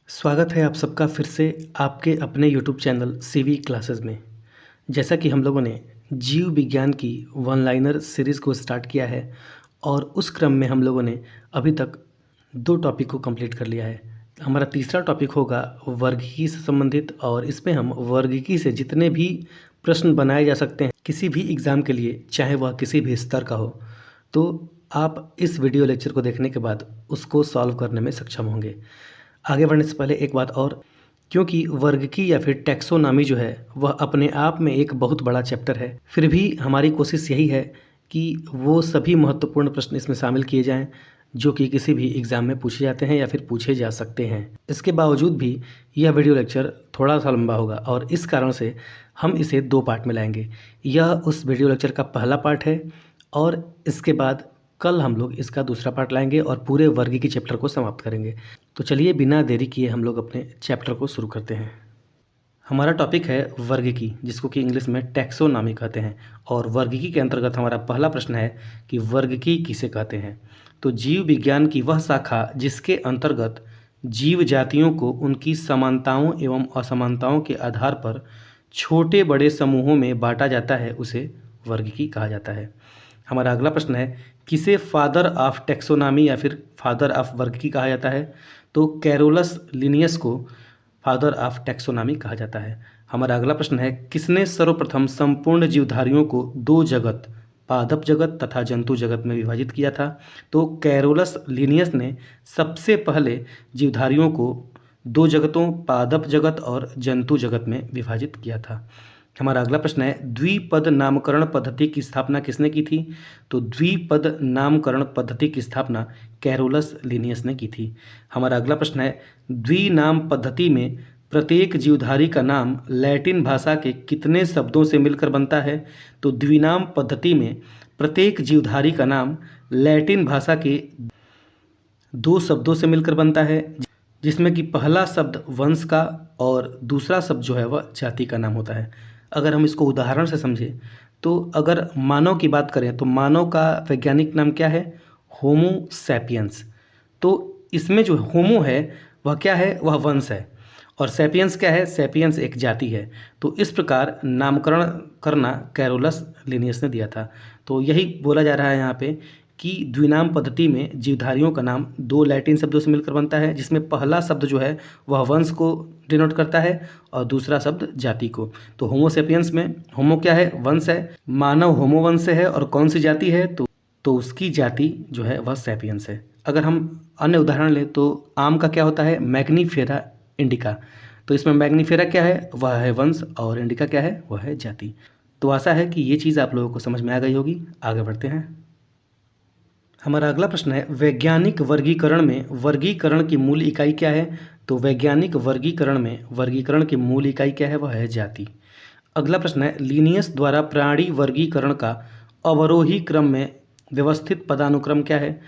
स्वागत है आप सबका फिर से आपके अपने यूट्यूब चैनल सीवी क्लासेस में। जैसा कि हम लोगों ने जीव विज्ञान की वन लाइनर सीरीज़ को स्टार्ट किया है और उस क्रम में हम लोगों ने अभी तक 2 टॉपिक को कंप्लीट कर लिया है। हमारा तीसरा टॉपिक होगा वर्गीकी से संबंधित और इसमें हम वर्गीकी से जितने भी प्रश्न बनाए जा सकते हैं किसी भी एग्ज़ाम के लिए, चाहे वह किसी भी स्तर का हो, तो आप इस वीडियो लेक्चर को देखने के बाद उसको सॉल्व करने में सक्षम होंगे। आगे बढ़ने से पहले एक बात और, क्योंकि वर्गीकी या फिर टैक्सोनॉमी जो है वह अपने आप में एक बहुत बड़ा चैप्टर है, फिर भी हमारी कोशिश यही है कि वो सभी महत्वपूर्ण प्रश्न इसमें शामिल किए जाएं जो कि किसी भी एग्ज़ाम में पूछे जाते हैं या फिर पूछे जा सकते हैं। इसके बावजूद भी यह वीडियो लेक्चर थोड़ा सा लंबा होगा और इस कारण से हम इसे 2 पार्ट में लाएंगे। यह उस वीडियो लेक्चर का पहला पार्ट है और इसके बाद कल हम लोग इसका दूसरा पार्ट लाएंगे और पूरे वर्गीकी चैप्टर को समाप्त करेंगे। तो चलिए बिना देरी किए हम लोग अपने चैप्टर को शुरू करते हैं। हमारा टॉपिक है वर्गीकी, जिसको कि इंग्लिश में टैक्सोनॉमी कहते हैं। और वर्गीकी के अंतर्गत हमारा पहला प्रश्न है कि वर्गीकी किसे कहते हैं। तो जीव विज्ञान की वह शाखा जिसके अंतर्गत जीव जातियों को उनकी समानताओं एवं असमानताओं के आधार पर छोटे बड़े समूहों में बांटा जाता है, उसे वर्गीकी कहा जाता है। हमारा अगला प्रश्न है, किसे फादर ऑफ टैक्सोनॉमी या फिर फादर ऑफ वर्गीकी कहा जाता है। तो कैरोलस लिनियस को फादर ऑफ टैक्सोनॉमी कहा जाता है। हमारा अगला प्रश्न है, किसने सर्वप्रथम संपूर्ण जीवधारियों को 2 जगत, पादप जगत तथा जंतु जगत में विभाजित किया था। तो कैरोलस लिनियस ने सबसे पहले जीवधारियों को 2 जगतों, पादप जगत और जंतु जगत में विभाजित किया था। हमारा अगला प्रश्न है, द्विपद नामकरण पद्धति की स्थापना किसने की थी। तो द्विपद नामकरण पद्धति की स्थापना कैरोलस लिनियस ने की थी। हमारा अगला प्रश्न है, द्विनाम पद्धति में प्रत्येक जीवधारी का नाम लैटिन भाषा के कितने शब्दों से मिलकर बनता है। तो द्विनाम पद्धति में प्रत्येक जीवधारी का नाम लैटिन भाषा के 2 शब्दों से मिलकर बनता है, जिसमें कि पहला शब्द वंश का और दूसरा शब्द जो है वह जाति का नाम होता है। अगर हम इसको उदाहरण से समझें तो अगर मानव की बात करें तो मानव का वैज्ञानिक नाम क्या है, होमो सैपियंस। तो इसमें जो होमो है वह क्या है, वह वंश है, और सैपियंस क्या है, सैपियंस एक जाति है। तो इस प्रकार नामकरण करना कैरोलस लिनियस ने दिया था। तो यही बोला जा रहा है यहाँ पे कि द्विनाम पद्धति में जीवधारियों का नाम 2 लैटिन शब्दों से मिलकर बनता है, जिसमें पहला शब्द जो है वह वंश को डिनोट करता है और दूसरा शब्द जाति को। तो होमो सेपियंस में होमो क्या है, वंश है, मानव होमो वंश से है और कौन सी जाति है, तो उसकी जाति जो है वह सेपियंस है। अगर हम अन्य उदाहरण लें तो आम का क्या होता है, मैग्नीफेरा इंडिका। तो इसमें मैग्नीफेरा क्या है, वह है वंश, और इंडिका क्या है, वह है जाति। तो आशा है कि ये चीज़ आप लोगों को समझ में आ गई होगी। आगे बढ़ते हैं। हमारा अगला प्रश्न है, वैज्ञानिक वर्गीकरण में वर्गीकरण की मूल इकाई क्या है। तो वैज्ञानिक वर्गीकरण में वर्गीकरण की मूल इकाई क्या है, वह है जाति। अगला प्रश्न है, लिनियस द्वारा प्राणी वर्गीकरण का अवरोही क्रम में व्यवस्थित पदानुक्रम क्या है।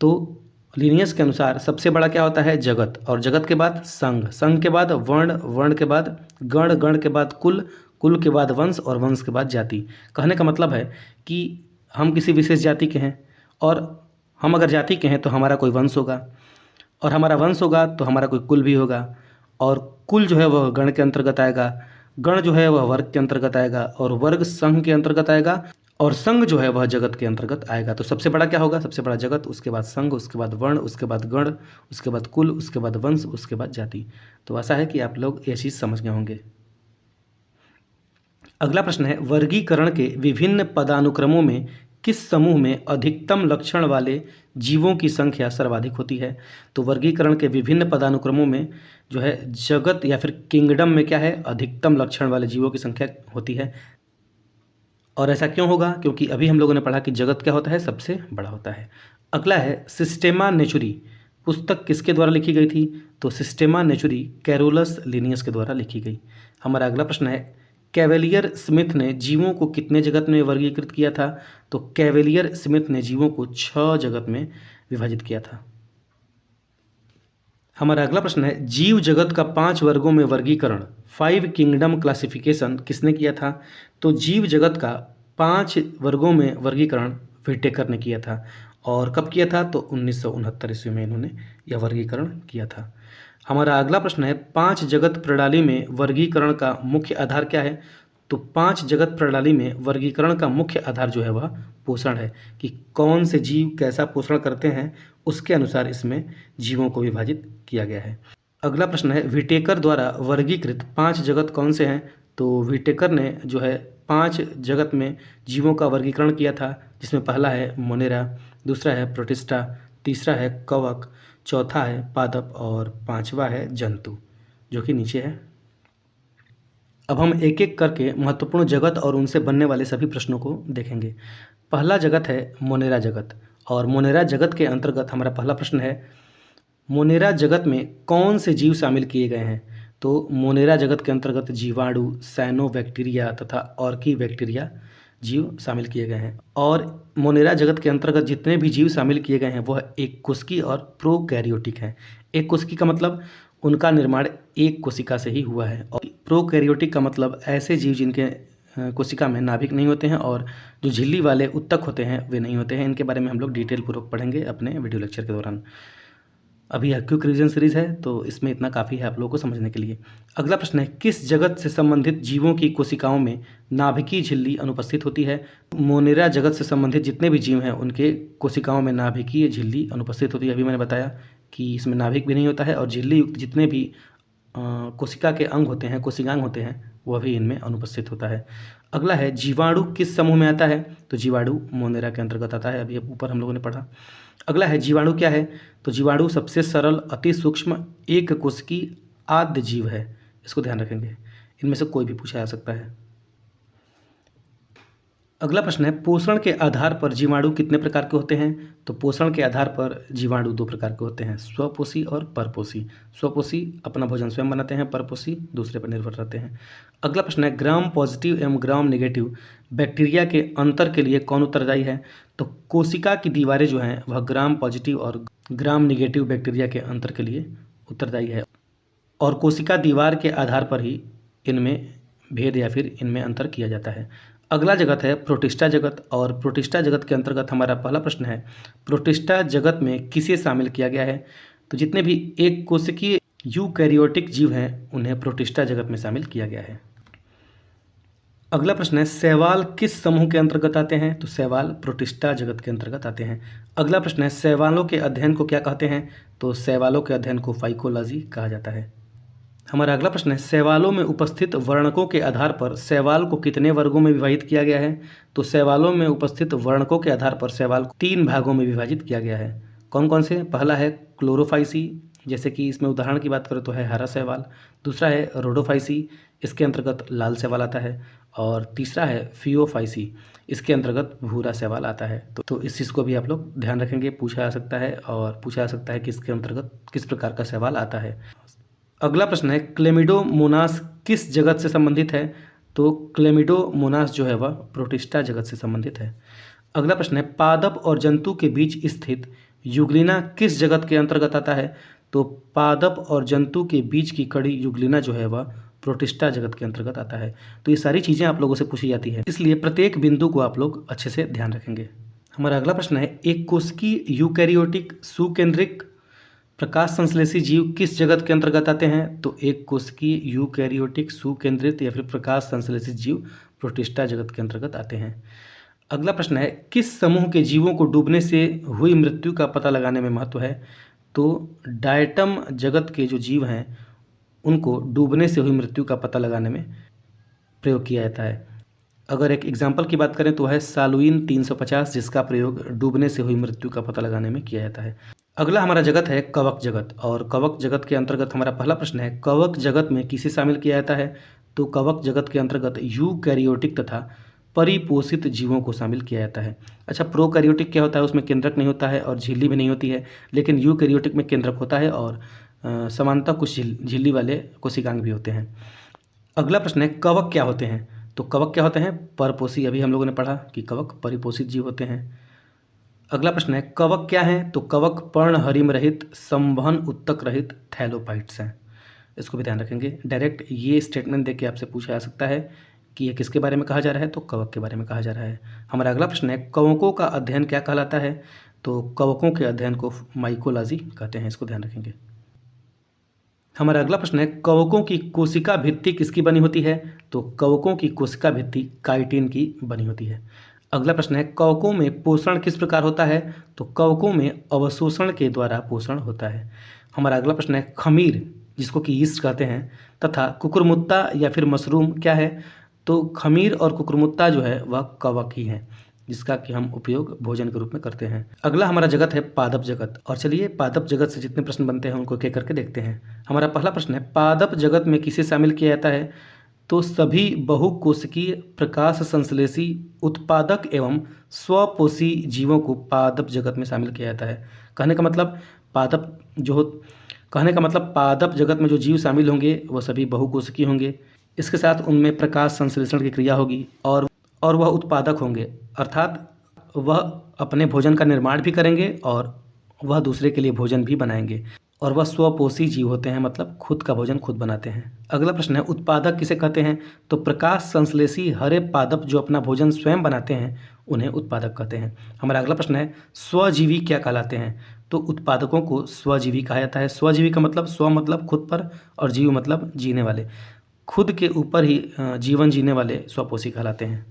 तो लिनियस के अनुसार सबसे बड़ा क्या होता है, जगत, और जगत के बाद संघ, संघ के बाद वर्ण, वर्ण के बाद गण, गण के बाद कुल, कुल के बाद वंश और वंश के बाद जाति। कहने का मतलब है कि हम किसी विशेष जाति के हैं और हम अगर जाति के हैं तो हमारा कोई वंश होगा, और हमारा वंश होगा तो हमारा कोई कुल भी होगा, और कुल जो है वह गण के अंतर्गत आएगा, गण जो है वह वर्ग के अंतर्गत आएगा, और वर्ग संघ के अंतर्गत आएगा, और संघ जो है वह जगत के अंतर्गत आएगा। तो सबसे बड़ा क्या होगा, सबसे बड़ा जगत, उसके बाद संघ, उसके बाद वर्ण, उसके बाद गण, उसके बाद कुल, उसके बाद वंश, उसके बाद जाति। तो आशा है कि आप लोग ये चीज़ समझ गए होंगे। अगला प्रश्न है, वर्गीकरण के विभिन्न पदानुक्रमों में किस समूह में अधिकतम लक्षण वाले जीवों की संख्या सर्वाधिक होती है। तो वर्गीकरण के विभिन्न पदानुक्रमों में जो है जगत या फिर किंगडम में क्या है, अधिकतम लक्षण वाले जीवों की संख्या होती है। और ऐसा क्यों होगा, क्योंकि अभी हम लोगों ने पढ़ा कि जगत क्या होता है, सबसे बड़ा होता है। अगला है, सिस्टेमा नेचुरी पुस्तक किसके द्वारा लिखी गई थी। तो सिस्टेमा नेचुरी कैरोलस लिनियस के द्वारा लिखी गई। हमारा अगला प्रश्न है, कैवेलियर स्मिथ ने जीवों को कितने जगत में वर्गीकृत किया था। तो कैवेलियर स्मिथ ने जीवों को 6 जगत में विभाजित किया था। हमारा अगला प्रश्न है, जीव जगत का 5 वर्गों में वर्गीकरण 5 किंगडम क्लासिफिकेशन किसने किया था। तो जीव जगत का 5 वर्गों में वर्गीकरण व्हिटेकर ने किया था। और कब किया था, तो 1969 ईस्वी में इन्होंने यह वर्गीकरण किया था। हमारा अगला प्रश्न है, 5 जगत प्रणाली में वर्गीकरण का मुख्य आधार क्या है? तो 5 जगत प्रणाली में वर्गीकरण का मुख्य आधार जो है वह पोषण है, कि कौन से जीव कैसा पोषण करते हैं, उसके अनुसार इसमें जीवों को विभाजित किया गया है। अगला प्रश्न है, विटेकर द्वारा वर्गीकृत 5 जगत कौन से हैं? तो विटेकर ने जो है 5 जगत में जीवों का वर्गीकरण किया था, जिसमें पहला है मोनेरा, दूसरा है प्रोटिस्टा, तीसरा है कवक, चौथा है पादप और पांचवा है जंतु, जो कि नीचे है। अब हम एक एक करके महत्वपूर्ण जगत और उनसे बनने वाले सभी प्रश्नों को देखेंगे। पहला जगत है मोनेरा जगत, और मोनेरा जगत के अंतर्गत हमारा पहला प्रश्न है, मोनेरा जगत में कौन से जीव शामिल किए गए हैं? तो मोनेरा जगत के अंतर्गत जीवाणु, साइनोबैक्टीरिया तथा ऑर्की बैक्टीरिया जीव शामिल किए गए हैं। और मोनेरा जगत के अंतर्गत जितने भी जीव शामिल किए गए हैं वह एक कोशिकी और प्रोकैरियोटिक हैं। एक कोशिकी का मतलब उनका निर्माण एक कोशिका से ही हुआ है, और प्रोकैरियोटिक का मतलब ऐसे जीव जिनके कोशिका में नाभिक नहीं होते हैं और जो झिल्ली वाले उत्तक होते हैं वे नहीं होते हैं। इनके बारे में हम लोग डिटेल पूर्वक पढ़ेंगे अपने वीडियो लेक्चर के दौरान। अभी यह क्विक रिवीजन सीरीज है, तो इसमें इतना काफ़ी है आप लोगों को समझने के लिए। अगला प्रश्न है, किस जगत से संबंधित जीवों की कोशिकाओं में नाभिकीय झिल्ली अनुपस्थित होती है? मोनेरा जगत से संबंधित जितने भी जीव हैं उनके कोशिकाओं में नाभिकीय झिल्ली अनुपस्थित होती है। अभी मैंने बताया कि इसमें नाभिक भी नहीं होता है, और झिल्ली युक्त जितने भी कोशिका के अंग होते हैं, कोशिकांग होते हैं, वह भी इनमें अनुपस्थित होता है। अगला है, जीवाणु किस समूह में आता है? तो जीवाणु मोनेरा के अंतर्गत आता है, अभी ऊपर हम लोगों ने पढ़ा। अगला है, जीवाणु क्या है? तो जीवाणु सबसे सरल, अति सूक्ष्म, एक कोशिकी आद्य जीव है। इसको ध्यान रखेंगे, इनमें से कोई भी पूछा जा सकता है। अगला प्रश्न है, पोषण के आधार पर जीवाणु कितने प्रकार के होते हैं? तो पोषण के आधार पर जीवाणु 2 प्रकार के होते हैं, स्वपोषी और परपोषी। स्वपोषी अपना भोजन स्वयं बनाते हैं, परपोषी दूसरे पर निर्भर रहते हैं। अगला प्रश्न है, ग्राम पॉजिटिव एवं ग्राम नेगेटिव बैक्टीरिया के अंतर के लिए कौन उत्तरदायी है? तो कोशिका की दीवारें जो हैं वह ग्राम पॉजिटिव और ग्राम नेगेटिव बैक्टीरिया के अंतर के लिए उत्तरदायी है, और कोशिका दीवार के आधार पर ही इनमें भेद या फिर इनमें अंतर किया जाता है। अगला जगत है प्रोटिस्टा जगत, और प्रोटिस्टा जगत के अंतर्गत हमारा पहला प्रश्न है, प्रोटिस्टा जगत में किसे शामिल किया गया है? तो जितने भी एक कोशिकीय यूकैरियोटिक जीव हैं उन्हें प्रोटिस्टा जगत में शामिल किया गया है। अगला प्रश्न है, शैवाल किस समूह के अंतर्गत आते हैं? तो शैवाल प्रोटिस्टा जगत के अंतर्गत आते हैं। अगला प्रश्न है, शैवालों के अध्ययन को क्या कहते हैं? तो शैवालों के अध्ययन को फाइकोलॉजी कहा जाता है। हमारा अगला प्रश्न है, शैवालों में उपस्थित वर्णकों के आधार पर शैवाल को कितने वर्गों में विभाजित किया गया है? तो शैवालों में उपस्थित वर्णकों के आधार पर शैवाल को 3 भागों में विभाजित किया गया है। कौन कौन से? पहला है क्लोरोफाइसी, जैसे कि इसमें उदाहरण की बात करें तो है हरा शैवाल। दूसरा है रोडोफाइसी, इसके अंतर्गत लाल शैवाल आता है। और तीसरा है फियोफाइसी, इसके अंतर्गत भूरा शैवाल आता है। तो इस चीज़ को भी आप लोग ध्यान रखेंगे, पूछा जा सकता है, और पूछा जा सकता है कि इसके अंतर्गत किस प्रकार का शैवाल आता है। अगला प्रश्न है, क्लेमिडोमोनास किस जगत से संबंधित है? तो क्लेमिडोमोनास जो है वह प्रोटिस्टा जगत से संबंधित है। अगला प्रश्न है, पादप और जंतु के बीच स्थित युग्लिना किस जगत के अंतर्गत आता है? तो पादप और जंतु के बीच की कड़ी युग्लिना जो है वह प्रोटिस्टा जगत के अंतर्गत आता है। तो ये सारी चीज़ें आप लोगों से पूछी जाती है, इसलिए प्रत्येक बिंदु को आप लोग अच्छे से ध्यान रखेंगे। हमारा अगला प्रश्न है, एक कोशिकीय यूकैरियोटिक सुकेंद्रिक प्रकाश संश्लेषी जीव किस जगत के अंतर्गत आते हैं? तो एक कोशिकीय यूकैरियोटिक सुकेंद्रित या फिर प्रकाश संश्लेषित जीव प्रोटिस्टा जगत के अंतर्गत आते हैं। अगला प्रश्न है, किस समूह के जीवों को डूबने से हुई मृत्यु का पता लगाने में महत्व है? तो डायटम जगत के जो जीव हैं उनको डूबने से हुई मृत्यु का पता लगाने में प्रयोग किया जाता है। अगर एक एग्जाम्पल की बात करें तो है सालुइन 350, जिसका प्रयोग डूबने से हुई मृत्यु का पता लगाने में किया जाता है। अगला हमारा जगत है कवक जगत, और कवक जगत के अंतर्गत हमारा पहला प्रश्न है, कवक जगत में किसे शामिल किया जाता है? तो कवक जगत के अंतर्गत यूकैरियोटिक तथा परिपोषित जीवों को शामिल किया जाता है। अच्छा, प्रोकैरियोटिक क्या होता है? उसमें केंद्रक नहीं होता है और झिल्ली भी नहीं होती है, लेकिन यूकैरियोटिक में केंद्रक होता है और समानतः कुछ झिल्ली वाले कोशिकांग भी होते हैं। अगला प्रश्न है, कवक क्या होते हैं? तो कवक क्या होते हैं? परपोषी। अभी हम लोगों ने पढ़ा कि कवक परिपोषित जीव होते हैं। अगला प्रश्न है, कवक क्या है? तो कवक पर्णहरिम रहित, संवहन उत्तक रहित थैलोपाइट्स हैं। इसको भी ध्यान रखेंगे। डायरेक्ट ये स्टेटमेंट देके आपसे पूछा जा सकता है कि ये किसके बारे में कहा जा रहा है, तो कवक के बारे में कहा जा रहा है। हमारा अगला प्रश्न है, कवकों का अध्ययन क्या कहलाता है? तो कवकों के अध्ययन को माइकोलॉजी कहते हैं। इसको ध्यान रखेंगे। हमारा अगला प्रश्न है, कवकों की कोशिका भित्ति किसकी बनी होती है? तो कवकों की कोशिका भित्ति काइटिन की बनी होती है। अगला प्रश्न है, कवकों में पोषण किस प्रकार होता है? तो कवकों में अवशोषण के द्वारा पोषण होता है। हमारा अगला प्रश्न है, खमीर जिसको कि यीस्ट कहते हैं तथा कुकुरमुत्ता या फिर मशरूम क्या है? तो खमीर और कुकुरमुत्ता जो है वह कवक ही है, जिसका कि हम उपयोग भोजन के रूप में करते हैं। अगला हमारा जगत है पादप जगत, और चलिए पादप जगत से जितने प्रश्न बनते हैं उनको एक एक करके देखते हैं। हमारा पहला प्रश्न है, पादप जगत में किसे शामिल किया जाता है? तो सभी बहुकोशिकीय प्रकाश संश्लेषी उत्पादक एवं स्वपोषी जीवों को पादप जगत में शामिल किया जाता है। कहने का मतलब पादप जो कहने का मतलब पादप जगत में जो जीव शामिल होंगे वो सभी बहुकोशिकीय होंगे। इसके साथ उनमें प्रकाश संश्लेषण की क्रिया होगी और वह उत्पादक होंगे, अर्थात वह अपने भोजन का निर्माण भी करेंगे और वह दूसरे के लिए भोजन भी बनाएंगे, और वह स्वपोषी जीव होते हैं, मतलब खुद का भोजन खुद बनाते हैं। अगला प्रश्न है, उत्पादक किसे कहते हैं? तो प्रकाश संश्लेषी हरे पादप जो अपना भोजन स्वयं बनाते हैं उन्हें उत्पादक कहते हैं। हमारा अगला प्रश्न है, स्वजीवी क्या कहलाते हैं? तो उत्पादकों को स्वजीवी कहा जाता है। स्वजीवी का मतलब स्व मतलब खुद पर और जीव मतलब जीने वाले, खुद के ऊपर ही जीवन जीने वाले स्वपोषी कहलाते हैं।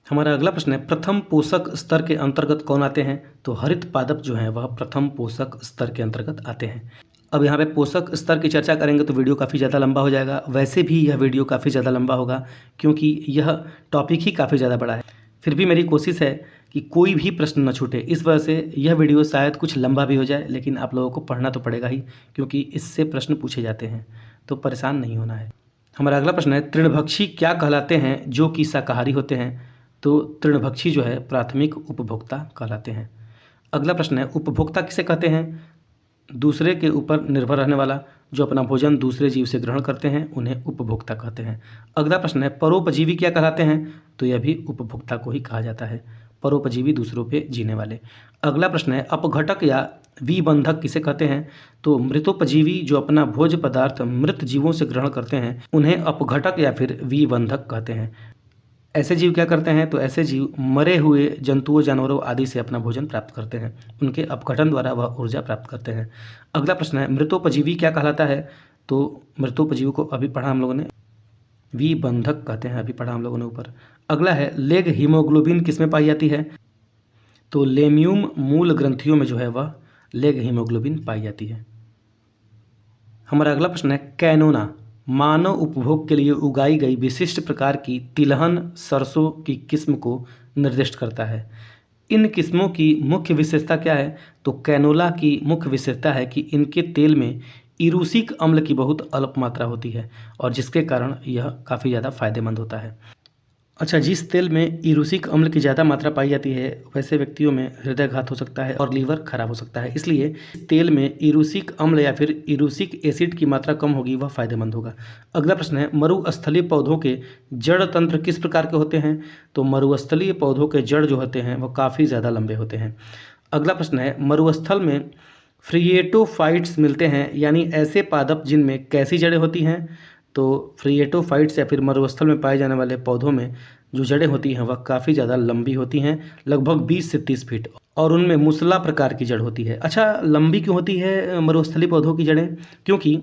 हमारा अगला प्रश्न है, प्रथम पोषक स्तर के अंतर्गत कौन आते हैं? तो हरित पादप जो हैं वह प्रथम पोषक स्तर के अंतर्गत आते हैं। अब यहाँ पे पोषक स्तर की चर्चा करेंगे तो वीडियो काफ़ी ज़्यादा लंबा हो जाएगा। वैसे भी यह वीडियो काफ़ी ज़्यादा लंबा होगा क्योंकि यह टॉपिक ही काफ़ी ज़्यादा बड़ा है। फिर भी मेरी कोशिश है कि कोई भी प्रश्न न छूटे, इस वजह से यह वीडियो शायद कुछ लंबा भी हो जाए, लेकिन आप लोगों को पढ़ना तो पड़ेगा ही क्योंकि इससे प्रश्न पूछे जाते हैं, तो परेशान नहीं होना है। हमारा अगला प्रश्न है, तृणभक्षी क्या कहलाते हैं जो कि शाकाहारी होते हैं? तो तृणभक्षी जो है प्राथमिक उपभोक्ता कहलाते हैं। अगला प्रश्न है, उपभोक्ता किसे कहते हैं? दूसरे के ऊपर निर्भर रहने वाला, जो अपना भोजन दूसरे जीव से ग्रहण करते हैं उन्हें उपभोक्ता कहते हैं। अगला प्रश्न है, परोपजीवी क्या कहलाते हैं? तो यह भी उपभोक्ता को ही कहा जाता है, परोपजीवी दूसरों पे जीने वाले। अगला प्रश्न है, अपघटक या विबंधक किसे कहते हैं? तो मृतोपजीवी जो अपना भोज्य पदार्थ मृत जीवों से ग्रहण करते हैं उन्हें अपघटक या फिर विबंधक कहते हैं। ऐसे जीव क्या करते हैं? तो ऐसे जीव मरे हुए जंतुओं जानवरों आदि से अपना भोजन प्राप्त करते हैं, उनके अपघटन द्वारा वह ऊर्जा प्राप्त करते हैं। अगला प्रश्न है, मृतोपजीवी क्या कहलाता है? तो मृतोपजीवी को अभी पढ़ा हम लोगों ने, विबंधक कहते हैं, अभी पढ़ा हम लोगों ने ऊपर। अगला है, लेग हीमोग्लोबिन किसमें पाई जाती है? तो लेम्यूम मूल ग्रंथियों में जो है वह लेग हीमोग्लोबिन पाई जाती है। हमारा अगला प्रश्न है, कैनोना मानव उपभोग के लिए उगाई गई विशिष्ट प्रकार की तिलहन सरसों की किस्म को निर्दिष्ट करता है। इन किस्मों की मुख्य विशेषता क्या है? तो कैनोला की मुख्य विशेषता है कि इनके तेल में इरूसिक अम्ल की बहुत अल्प मात्रा होती है और जिसके कारण यह काफ़ी ज़्यादा फायदेमंद होता है। अच्छा, जिस तेल में इरूसिक अम्ल की ज़्यादा मात्रा पाई जाती है वैसे व्यक्तियों में हृदयघात हो सकता है और लीवर खराब हो सकता है, इसलिए तेल में इरूसिक अम्ल या फिर इरूसिक एसिड की मात्रा कम होगी, वह फायदेमंद होगा। अगला प्रश्न है, मरुस्थलीय पौधों के जड़ तंत्र किस प्रकार के होते हैं? तो मरुस्थलीय पौधों के जड़ जो होते हैं वह काफ़ी ज़्यादा लंबे होते हैं। अगला प्रश्न है, मरुस्थल में फ्रिएटोफाइट्स मिलते हैं, यानी ऐसे पादप जिनमें कैसी जड़ें होती हैं? तो फ्रिएटोफाइट्स या फिर मरुस्थल में पाए जाने वाले पौधों में जो जड़ें होती हैं वह काफ़ी ज़्यादा लंबी होती हैं, लगभग 20 से 30 फीट, और उनमें मूसला प्रकार की जड़ होती है। अच्छा, लंबी क्यों होती है मरुस्थलीय पौधों की जड़ें? क्योंकि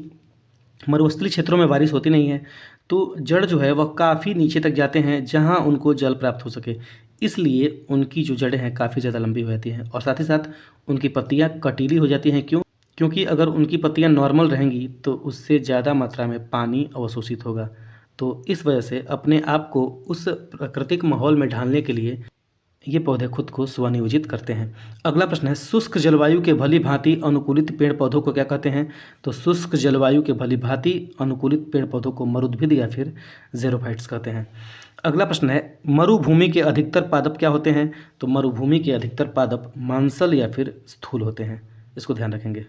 मरुस्थलीय क्षेत्रों में बारिश होती नहीं है, तो जड़ जो है वह काफ़ी नीचे तक जाते हैं जहाँ उनको जल प्राप्त हो सके, इसलिए उनकी जो जड़ें हैं काफ़ी ज़्यादा लंबी हो जाती हैं और साथ ही साथ उनकी पत्तियाँ कटीली हो जाती हैं। क्यों? क्योंकि अगर उनकी पत्तियाँ नॉर्मल रहेंगी तो उससे ज़्यादा मात्रा में पानी अवशोषित होगा, तो इस वजह से अपने आप को उस प्राकृतिक माहौल में ढालने के लिए ये पौधे खुद को स्वनियोजित करते हैं। अगला प्रश्न है, शुष्क जलवायु के भली भांति अनुकूलित पेड़ पौधों को क्या कहते हैं? तो शुष्क जलवायु के भली भांति अनुकूलित पेड़ पौधों को मरुद्भिद या फिर ज़ेरोफाइट्स कहते हैं। अगला प्रश्न है, मरुभूमि के अधिकतर पादप क्या होते हैं? तो मरुभूमि के अधिकतर पादप मांसल या फिर स्थूल होते हैं, इसको ध्यान रखेंगे।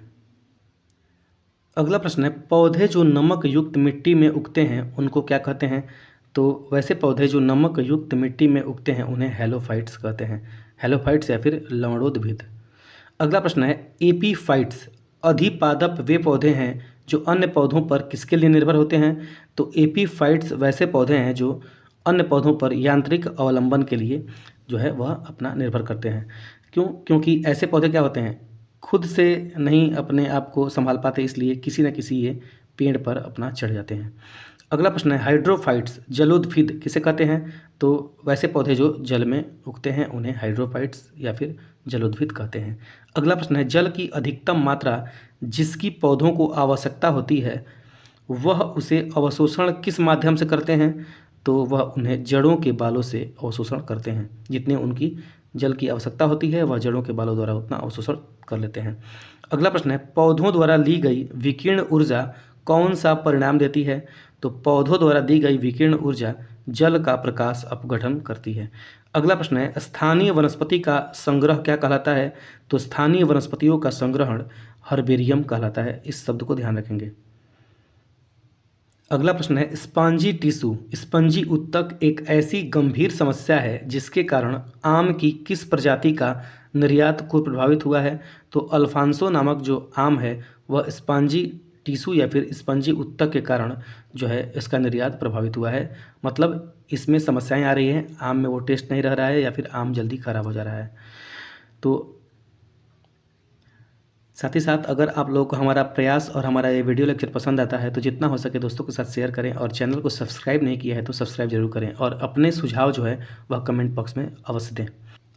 अगला प्रश्न है, पौधे जो नमक युक्त मिट्टी में उगते हैं उनको क्या कहते हैं? तो वैसे पौधे जो नमक युक्त मिट्टी में उगते हैं उन्हें हेलोफाइट्स कहते हैं, हेलोफाइट्स या फिर लवणोद्भिद। अगला प्रश्न है, एपीफाइट्स अधिपादप वे पौधे हैं जो अन्य पौधों पर किसके लिए निर्भर होते हैं? तो एपीफाइट्स वैसे पौधे हैं जो अन्य पौधों पर यांत्रिक अवलंबन के लिए जो है वह अपना निर्भर करते हैं। क्यों? क्योंकि ऐसे पौधे क्या होते हैं, खुद से नहीं अपने आप को संभाल पाते, इसलिए किसी न किसी ये पेड़ पर अपना चढ़ जाते हैं। अगला प्रश्न है हाइड्रोफाइट्स जलोदफिद किसे कहते हैं? तो वैसे पौधे जो जल में उगते हैं उन्हें हाइड्रोफाइट्स या फिर जलोदफिद कहते हैं। अगला प्रश्न है जल की अधिकतम मात्रा जिसकी पौधों को आवश्यकता होती है वह उसे अवशोषण किस माध्यम से करते हैं? तो वह उन्हें जड़ों के बालों से अवशोषण करते हैं। जितने उनकी जल की आवश्यकता होती है वह जड़ों के बालों द्वारा उतना अवशोषण कर लेते हैं। अगला प्रश्न है पौधों द्वारा ली गई विकिरण ऊर्जा कौन सा परिणाम देती है? तो पौधों द्वारा दी गई विकिरण ऊर्जा जल का प्रकाश अपघटन करती है। अगला प्रश्न है स्थानीय वनस्पति का संग्रह क्या कहलाता है? तो स्थानीय वनस्पतियों का संग्रहण हर्बेरियम कहलाता है। इस शब्द को ध्यान रखेंगे। अगला प्रश्न है स्पंजी टिश्यू स्पंजी उत्तक एक ऐसी गंभीर समस्या है जिसके कारण आम की किस प्रजाति का निर्यात को प्रभावित हुआ है? तो अल्फांसो नामक जो आम है वह स्पंजी टिश्यू या फिर स्पंजी उत्तक के कारण जो है इसका निर्यात प्रभावित हुआ है। मतलब इसमें समस्याएं आ रही हैं, आम में वो टेस्ट नहीं रह रहा है या फिर आम जल्दी खराब हो जा रहा है। तो साथ ही साथ अगर आप लोगों को हमारा प्रयास और हमारा ये वीडियो लेक्चर पसंद आता है तो जितना हो सके दोस्तों के साथ शेयर करें और चैनल को सब्सक्राइब नहीं किया है तो सब्सक्राइब जरूर करें और अपने सुझाव जो है वह कमेंट बॉक्स में अवश्य दें।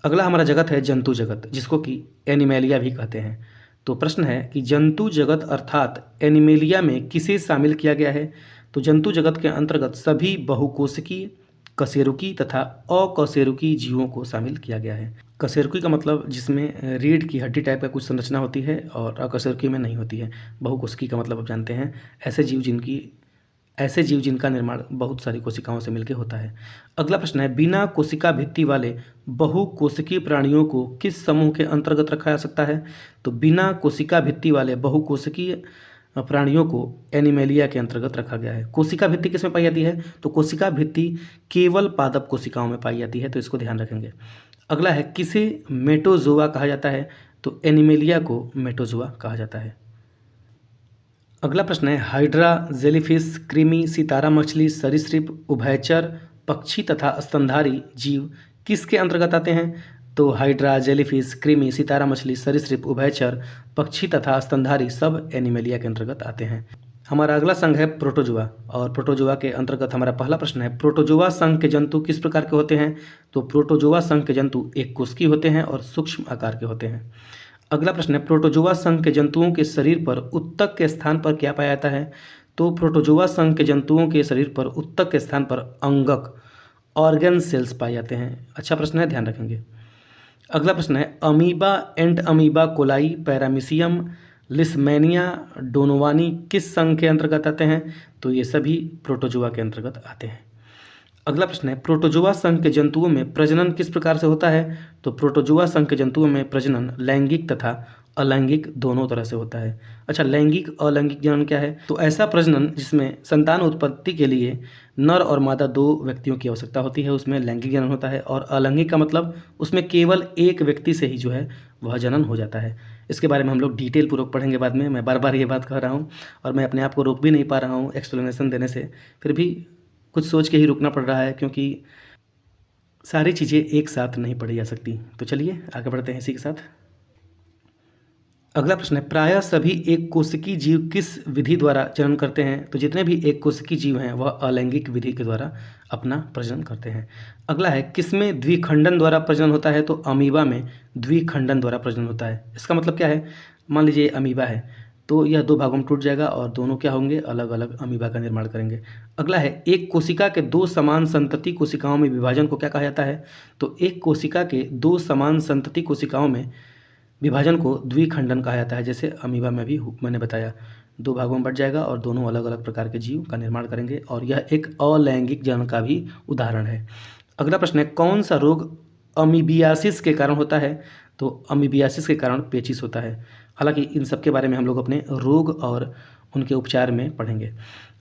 अगला हमारा जगत है जंतु जगत जिसको कि एनिमेलिया भी कहते हैं। तो प्रश्न है कि जंतु जगत अर्थात एनिमेलिया में किसे शामिल किया गया है? तो जंतु जगत के अंतर्गत सभी बहुकोशिकीय कशेरुकी तथा अकशेरुकी जीवों को शामिल किया गया है। कशेरुकी का मतलब जिसमें रीढ़ की हड्डी टाइप का कुछ संरचना होती है और अकशेरुकी में नहीं होती है। बहुकोशिकी का मतलब आप जानते हैं ऐसे जीव जिनका निर्माण बहुत सारी कोशिकाओं से मिलकर होता है। अगला प्रश्न है बिना कोशिका भित्ति वाले बहुकोशिकीय प्राणियों को किस समूह के अंतर्गत रखा जा सकता है? तो बिना कोशिका भित्ति वाले बहुकोशिकीय प्राणियों को एनिमेलिया के अंतर्गत रखा गया है। कोशिका भित्ति किसमें पाई जाती है? तो कोशिका भित्ति केवल पादप कोशिकाओं में पाई जाती है, तो इसको ध्यान रखेंगे। अगला है किसे मेटोजोआ कहा जाता है? तो एनिमेलिया को मेटोजोआ कहा जाता है। अगला प्रश्न है हाइड्रा जेलीफिश कृमि सितारा मछली सरीसृप उभयचर पक्षी तथा स्तनधारी जीव किसके अंतर्गत आते हैं? तो हाइड्रा जेलीफिश कृमि सितारा मछली सरीसृप उभयचर पक्षी तथा स्तनधारी सब एनिमेलिया के अंतर्गत आते हैं। हमारा अगला संघ है प्रोटोजोआ और प्रोटोजोआ के अंतर्गत हमारा पहला प्रश्न है प्रोटोजोआ संघ के जंतु किस प्रकार के होते हैं? तो प्रोटोजोआ संघ के जंतु एक कोशिकीय होते हैं और सूक्ष्म आकार के होते हैं। अगला प्रश्न है प्रोटोजोआ संघ के जंतुओं के शरीर पर उत्तक के स्थान पर क्या पाया जाता है? तो प्रोटोजोआ संघ के जंतुओं के शरीर पर उत्तक के स्थान पर अंगक ऑर्गन सेल्स पाए जाते हैं। अच्छा प्रश्न है, ध्यान रखेंगे। अगला प्रश्न है amoeba and amoeba coli paramecium leishmania donovani किस संघ के अंतर्गत आते हैं? तो ये सभी प्रोटोजोआ के अंतर्गत आते हैं। अगला प्रश्न है प्रोटोजोआ संघ के जंतुओं में प्रजनन किस प्रकार से होता है? तो प्रोटोजोआ संघ के जंतुओं में प्रजनन लैंगिक तथा अलैंगिक दोनों तरह से होता है। अच्छा, लैंगिक अलैंगिक जनन क्या है? तो ऐसा प्रजनन जिसमें संतान उत्पत्ति के लिए नर और मादा दो व्यक्तियों की आवश्यकता होती है उसमें लैंगिक जनन होता है। और अलैंगिक का मतलब उसमें केवल एक व्यक्ति से ही जो है वह जनन हो जाता है। इसके बारे में हम लोग डिटेल पूर्वक पढ़ेंगे बाद में। मैं बार बार ये बात कह रहा हूँ और मैं अपने आप को रोक भी नहीं पा रहा हूँ एक्सप्लेनेशन देने से, फिर भी कुछ सोच के ही रुकना पड़ रहा है क्योंकि सारी चीज़ें एक साथ नहीं पढ़ी जा सकती। तो चलिए आगे बढ़ते हैं इसी के साथ। अगला प्रश्न है प्रायः सभी एक कोशिकीय जीव किस विधि द्वारा जनन करते हैं? तो जितने भी एक कोशिकीय जीव हैं वह अलैंगिक विधि के द्वारा अपना प्रजनन करते हैं। अगला है किसमें द्विखंडन द्वारा प्रजनन होता है? तो अमीबा में द्विखंडन द्वारा प्रजनन होता है। इसका मतलब क्या है? मान लीजिए अमीबा है तो यह दो भागों में टूट जाएगा और दोनों क्या होंगे? अलग अलग अमीबा का निर्माण करेंगे। अगला है एक कोशिका के दो समान संतति कोशिकाओं में विभाजन को क्या कहा जाता है? तो एक कोशिका के दो समान संतति कोशिकाओं में विभाजन को द्विखंडन कहा जाता है। जैसे अमीबा में भी मैंने बताया, दो भागों में बट जाएगा और दोनों अलग अलग प्रकार के जीव का निर्माण करेंगे और यह एक अलैंगिक जनन का भी उदाहरण है। अगला प्रश्न है कौन सा रोग अमीबियासिस के कारण होता है? तो अमीबियासिस के कारण पेचिस होता है। हालांकि इन सब के बारे में हम लोग अपने रोग और उनके उपचार में पढ़ेंगे।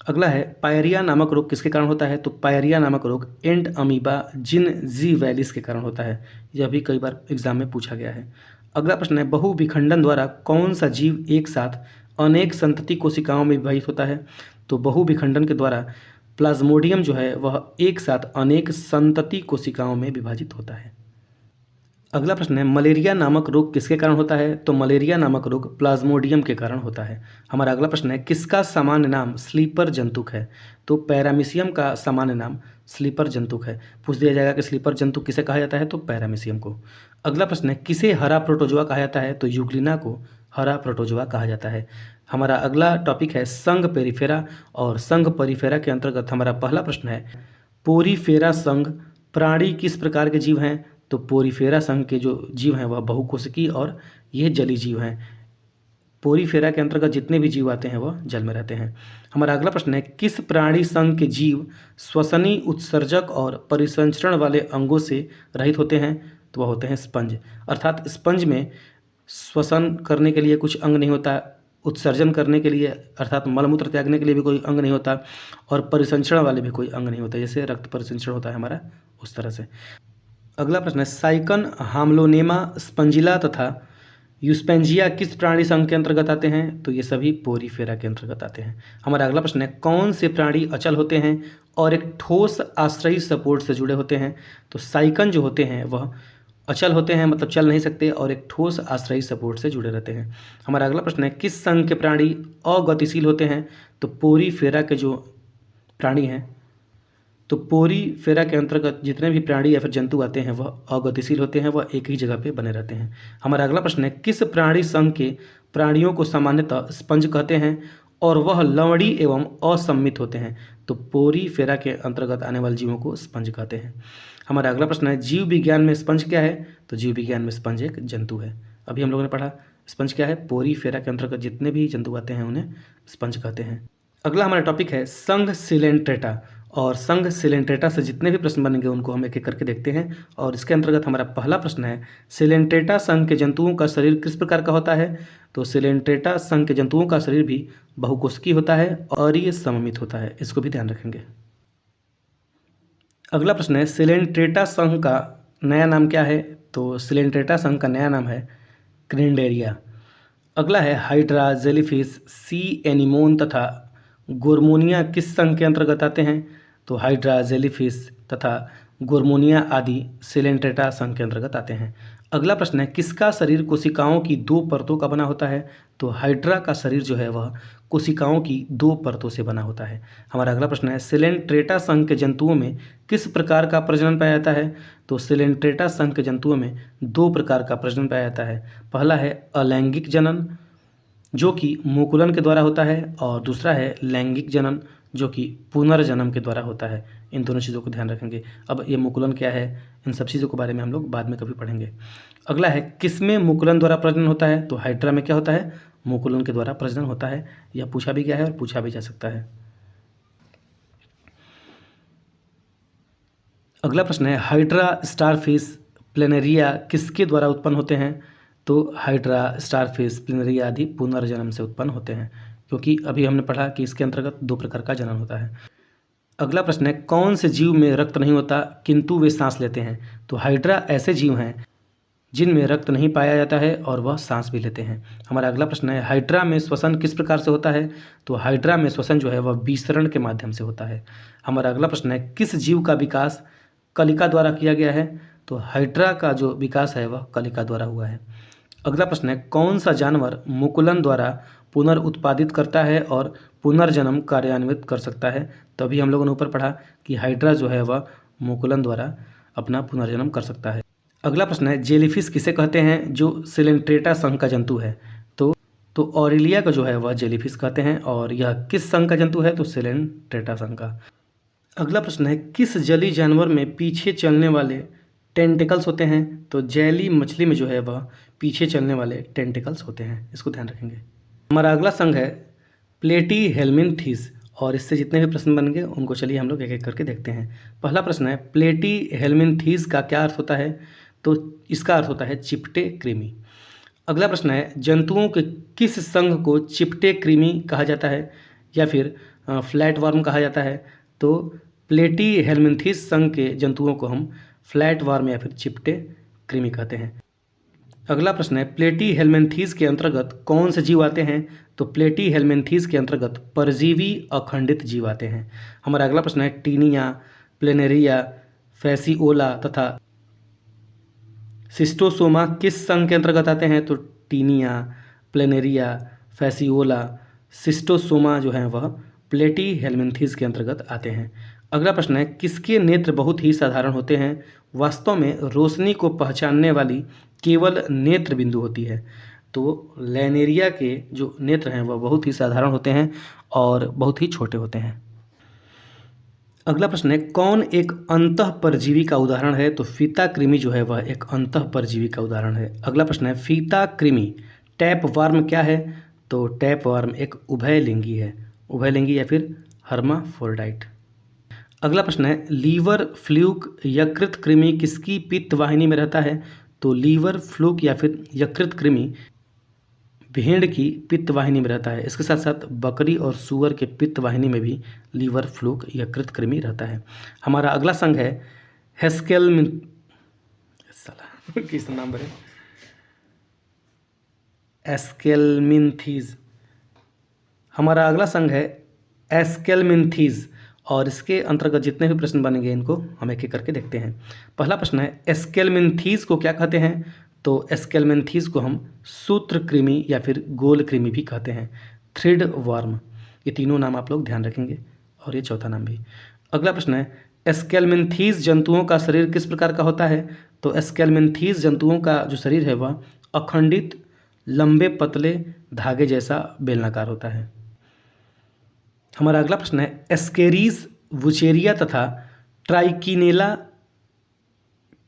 अगला है पायरिया नामक रोग किसके कारण होता है? तो पायरिया नामक रोग एंड अमीबा जी वैलिस के कारण होता है। यह भी कई बार एग्जाम में पूछा गया है। अगला प्रश्न है बहुविखंडन द्वारा कौन सा जीव एक साथ अनेक संतति कोशिकाओं में विभाजित होता है? तो बहुविखंडन के द्वारा प्लाज्मोडियम जो है वह एक साथ अनेक संतति कोशिकाओं में विभाजित होता है। अगला प्रश्न है, मलेरिया नामक रोग किसके कारण होता है? तो मलेरिया नामक रोग प्लाज्मोडियम के कारण होता है। हमारा अगला प्रश्न है, किसका सामान्य नाम स्लीपर जंतुक है? तो पैरामीशियम का सामान्य नाम स्लीपर जंतुक है। पूछ दिया जाएगा कि स्लीपर जंतुक किसे कहा जाता है? तो पैरामीशियम को। अगला प्रश्न है, किसे हरा प्रोटोजोआ कहा जाता है? तो यूग्लिना को हरा प्रोटोजोआ कहा जाता है। हमारा अगला टॉपिक है संघ पेरिफेरा, और संघ पेरिफेरा के अंतर्गत हमारा पहला प्रश्न है, पोरीफेरा संघ प्राणी किस प्रकार के जीव हैं? तो पोरीफेरा संघ के जो जीव हैं वह बहुकोशिकीय और ये जलीय जीव हैं। पोरीफेरा के अंतर्गत जितने भी जीव आते हैं वह जल में रहते हैं। हमारा अगला प्रश्न है, किस प्राणी संघ के जीव श्वसनी उत्सर्जक और परिसंचरण वाले अंगों से रहित होते हैं? तो वह होते हैं स्पंज। अर्थात स्पंज में श्वसन करने के लिए कुछ अंग नहीं होता, उत्सर्जन करने के लिए अर्थात मलमूत्र त्यागने के लिए भी कोई अंग नहीं होता, और परिसंचरण वाले भी कोई अंग नहीं होता, जैसे रक्त परिसंचरण होता है हमारा उस तरह से। अगला प्रश्न है, साइकन, हाम्लोनेमा, स्पंजिला तथा यूस्पेंजिया किस प्राणी संघ के अंतर्गत आते हैं? तो ये सभी पोरीफेरा के अंतर्गत आते हैं। हमारा अगला प्रश्न है, कौन से प्राणी अचल होते हैं और एक ठोस आश्रयी सपोर्ट से जुड़े होते हैं? तो साइकन जो होते हैं वह अचल होते हैं, मतलब चल नहीं सकते, और एक ठोस आश्रयी सपोर्ट से जुड़े रहते हैं। हमारा अगला प्रश्न है, किस संघ के प्राणी अगतिशील होते हैं? तो पोरीफेरा के जो प्राणी हैं, तो पोरीफेरा के अंतर्गत जितने भी प्राणी या फिर जंतु आते हैं वह अगतिशील होते हैं, वह एक ही जगह पे बने रहते हैं। हमारा अगला प्रश्न है, किस प्राणी संघ के प्राणियों को सामान्यतः स्पंज कहते हैं और वह लवणी एवं असम्मित होते हैं? तो पोरीफेरा के अंतर्गत आने वाले जीवों को स्पंज कहते हैं। हमारा अगला प्रश्न है, जीव विज्ञान में स्पंज क्या है? तो जीव विज्ञान में स्पंज एक जंतु है। अभी हम लोगों ने पढ़ा स्पंज क्या है। पोरीफेरा के अंतर्गत जितने भी जंतु आते हैं उन्हें स्पंज कहते हैं। अगला हमारा टॉपिक है संघ सिलेंट्रेटा, और संघ सिलेंट्रेटा से जितने भी प्रश्न बनेंगे उनको हम एक एक करके देखते हैं। और इसके अंतर्गत हमारा पहला प्रश्न है, सिलेंट्रेटा संघ के जंतुओं का शरीर किस प्रकार का होता है? तो सिलेंट्रेटा संघ के जंतुओं का शरीर भी बहुकोशिकीय होता है और ये सममित होता है, इसको भी ध्यान रखेंगे। अगला प्रश्न है, सिलेंट्रेटा संघ का नया नाम क्या है? तो सिलेंट्रेटा संघ का नया नाम है क्रिंडेरिया। अगला है, हाइड्रा, जेलीफिश, सी एनीमोन तथा गोर्मोनिया किस संघ के अंतर्गत आते हैं? तो हाइड्रा, जेलीफिश तथा गोर्मोनिया आदि सिलेंट्रेटा संघ के अंतर्गत आते हैं। अगला प्रश्न है, किसका शरीर कोशिकाओं की दो परतों का बना होता है? तो हाइड्रा का शरीर जो है वह कोशिकाओं की दो परतों से बना होता है। हमारा अगला प्रश्न है, सिलेंट्रेटा संघ के जंतुओं में किस प्रकार का प्रजनन पाया जाता है? तो सिलेंट्रेटा संघ के जंतुओं में दो प्रकार का प्रजनन पाया जाता है। पहला है अलैंगिक जनन, जो कि मुकुलन के द्वारा होता है, और दूसरा है लैंगिक जनन, जो कि पुनर्जन्म के द्वारा होता है। इन दोनों चीज़ों को ध्यान रखेंगे। अब ये मुकुलन क्या है, इन सब चीज़ों के बारे में हम लोग बाद में कभी पढ़ेंगे। अगला है, किसमें मुकुलन द्वारा प्रजनन होता है? तो हाइड्रा में क्या होता है, मुकुलन के द्वारा प्रजनन होता है। यह पूछा भी गया है और पूछा भी जा सकता है। अगला प्रश्न है, हाइड्रा, स्टारफिश, प्लेनेरिया किसके द्वारा उत्पन्न होते हैं? तो हाइड्रा, स्टारफिश, प्लेनेरिया आदि पुनर्जन्म से उत्पन्न होते हैं, क्योंकि अभी हमने पढ़ा कि इसके अंतर्गत दो प्रकार का जनन होता है। अगला प्रश्न है, कौन से जीव में रक्त नहीं होता किंतु वे सांस लेते हैं? तो हाइड्रा ऐसे जीव हैं जिनमें रक्त नहीं पाया जाता है और वह सांस भी लेते हैं। हमारा अगला प्रश्न है, हाइड्रा में श्वसन किस प्रकार से होता है? तो हाइड्रा में श्वसन जो है वह विसरण के माध्यम से होता है। हमारा अगला प्रश्न है, किस जीव का विकास कलिका द्वारा किया गया है? तो हाइड्रा का जो विकास है वह कलिका द्वारा हुआ है। अगला प्रश्न है, कौन सा जानवर मुकुलन द्वारा पुनर्उत्पादित करता है और पुनर्जन्म कार्यान्वित कर सकता है? तो अभी हम लोगों ने ऊपर पढ़ा कि हाइड्रा जो है वह मुकुलन द्वारा अपना पुनर्जन्म कर सकता है। अगला प्रश्न है, जेलीफिश किसे कहते हैं जो सिलेंट्रेटा संघ का जंतु है? तो ऑरिलिया का जो है वह जेलीफिश कहते हैं, और यह किस संघ का जंतु है? तो सिलेंट्रेटा संघ का। अगला प्रश्न है, किस जलीय जानवर में पीछे चलने वाले टेंटिकल्स होते हैं? तो जैली मछली में जो है वह पीछे चलने वाले टेंटिकल्स होते हैं, इसको ध्यान रखेंगे। हमारा अगला संघ है प्लेटीहेल्मिन्थीस, और इससे जितने भी प्रश्न बनेंगे उनको चलिए हम लोग एक एक करके देखते हैं। पहला प्रश्न है, प्लेटीहेल्मिन्थीस का क्या अर्थ होता है? तो इसका अर्थ होता है चिपटे कृमि। अगला प्रश्न है, जंतुओं के किस संघ को चिपटे कृमि कहा जाता है या फिर फ्लैट वर्म कहा जाता है? तो प्लेटीहेल्मिन्थीस संघ के जंतुओं को हम फ्लैट वर्म या फिर चिपटे कृमि कहते हैं। अगला प्रश्न है, प्लेटीहेल्मिन्थीस के अंतर्गत कौन से जीव आते हैं? तो प्लेटीहेल्मिन्थीस के अंतर्गत परजीवी अखंडित जीव आते हैं। हमारा अगला प्रश्न है, टीनिया, प्लेनेरिया, फैसिओला तथा सिस्टोसोमा किस संघ के अंतर्गत आते हैं? तो टीनिया, प्लेनेरिया, फैसियोला। सिस्टोसोमा जो है वह प्लेटी हेलमिंथीज के अंतर्गत आते हैं। अगला प्रश्न है, किसके नेत्र बहुत ही साधारण होते हैं? वास्तव में रोशनी को पहचानने वाली केवल नेत्र बिंदु होती है। तो लैनेरिया के जो नेत्र हैं वह बहुत ही साधारण होते हैं और बहुत ही छोटे होते हैं। अगला प्रश्न है, कौन एक अंतःपरजीवी का उदाहरण है? तो फीता कृमि जो है वह एक अंतःपरजीवी का उदाहरण है। अगला प्रश्न है, फीता कृमि टैप वार्म क्या है? तो टैप वार्म एक उभयलिंगी है, उभयलिंगी या फिर हर्माफ्रोडाइट। अगला प्रश्न है, लीवर फ्लूक यकृत कृमि किसकी पित्त वाहिनी में रहता है? तो लीवर फ्लूक या फिर यकृत कृमि भेड़ की पित्त वाहिनी में रहता है। इसके साथ साथ बकरी और सूअर के पित्त वाहिनी में भी लीवर फ्लूक यकृत कृमि रहता है। हमारा अगला संघ है हेस्केलमिन साला किस नाम है, एस्केलमिन्थीज। हमारा अगला संघ है एस्केलमिन्थीज और इसके अंतर्गत जितने भी प्रश्न बनेंगे इनको हम एक एक करके देखते हैं। पहला प्रश्न है, एस्केलमिन्थीज को क्या कहते हैं? तो एस्केलमिन्थीज को हम सूत्रकृमि या फिर गोल कृमि भी कहते हैं, थ्रिड वर्म। ये तीनों नाम आप लोग ध्यान रखेंगे और ये चौथा नाम भी। अगला प्रश्न है, एस्केलमिन्थीज जंतुओं का शरीर किस प्रकार का होता है? तो एस्केलमिन्थीज जंतुओं का जो शरीर है वह अखंडित, लंबे, पतले धागे जैसा बेलनाकार होता है। हमारा अगला प्रश्न है, एस्केरीज, वुचेरिया तथा ट्राइकिनेला